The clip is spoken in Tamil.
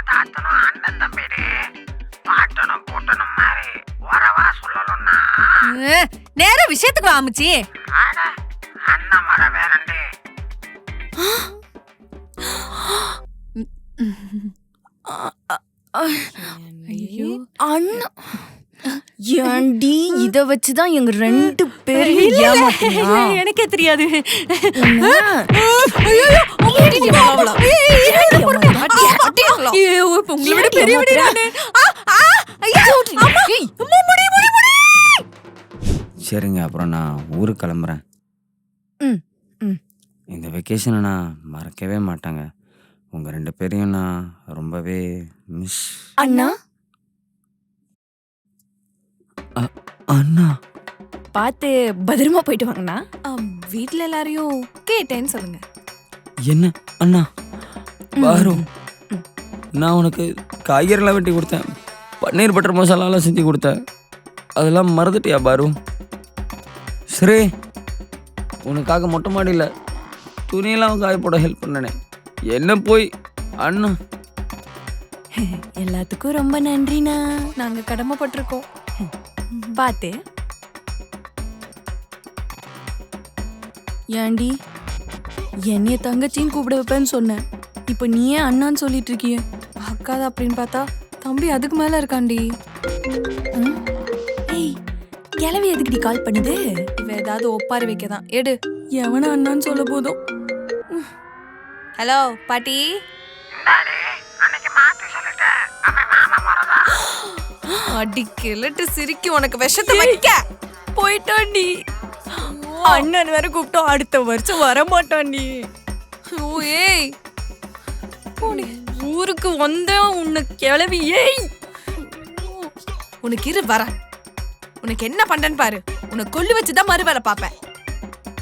தாத்தனும் அண்ணன் தம்பிடி. பாட்டனும் கூட்டணும் மாதிரி உறவா சொல்லணும்னா நேர விஷயத்துக்கு வாமிச்சி. அண்ணன் மர வேறண்டி. அண்ணா ஏண்டி இத வச்சுதான் எங்க 2 பேரையும் ஏமாத்தியா? எனக்கே தெரியாது. சரிங்க, அப்புறம் நான் ஊருக்கு கிளம்புறேன். இந்த வெக்கேஷனை நான் மறக்கவே மாட்டாங்க. உங்க 2 பேரையும் நான் ரொம்பவே மிஸ். அண்ணா அண்ணா பார்த்து பத்திரமா போயிட்டு வாங்கண்ணா. வீட்டுல எல்லாரையும் கேட்டேன்னு சொல்லுங்க. என்ன அண்ணா? பாரு, நான் உனக்கு காய்கறிலாம் வெட்டி கொடுத்தேன், பன்னீர் பட்டர் மசாலாலாம் செஞ்சு கொடுத்தேன், அதெல்லாம் மறந்துட்டியா பாரு? சரி, உனக்காக மொட்டை மாடியில் துணியெல்லாம் காய போட ஹெல்ப் பண்ணனே, என்ன போய் அண்ணா? எல்லாத்துக்கும் ரொம்ப நன்றிண்ணா. நாங்க கடமைப்பட்டிருக்கோம். பார்த்து ஏண்டி என்னைய தங்கச்சின்னு கூப்பிட வைப்பேன்னு சொன்னேன், இப்ப நீ ஏன் அண்ணான்னு சொல்லிட்டு இருக்கிய? அக்காதா அப்படின்னு பார்த்தா தம்பி அதுக்கு மேல இருக்காண்டி. ஏய், கிளவி எதுக்குடி கால் பண்ணுது? இவ ஏதாவது ஒப்பாரி வைக்கதான். எடு. எவன அண்ணான்னு சொல்ல போதும். ஹலோ பாட்டி. அன்னைக்கு மாத்தி சொல்லிட்டேன், அவன் மாமா மரதான். அடி கிளட்டு சிரிக்கி உனக்கு விஷத்தை வைக்க போயிட்டாண்டி. அண்ணன் வேற கூப்பிட்டோம், அடுத்த வருஷம் வர மாட்டாண்டி. ஏய், ஊருக்கு வந்தேன் உன்னை கிளவி. ஏய், உனக்கு இரு வர. உனக்கு என்ன பண்றேன்னு பாரு. உனக்கு கொல்லு வச்சுதான் மறு வேலை பாப்பேன்.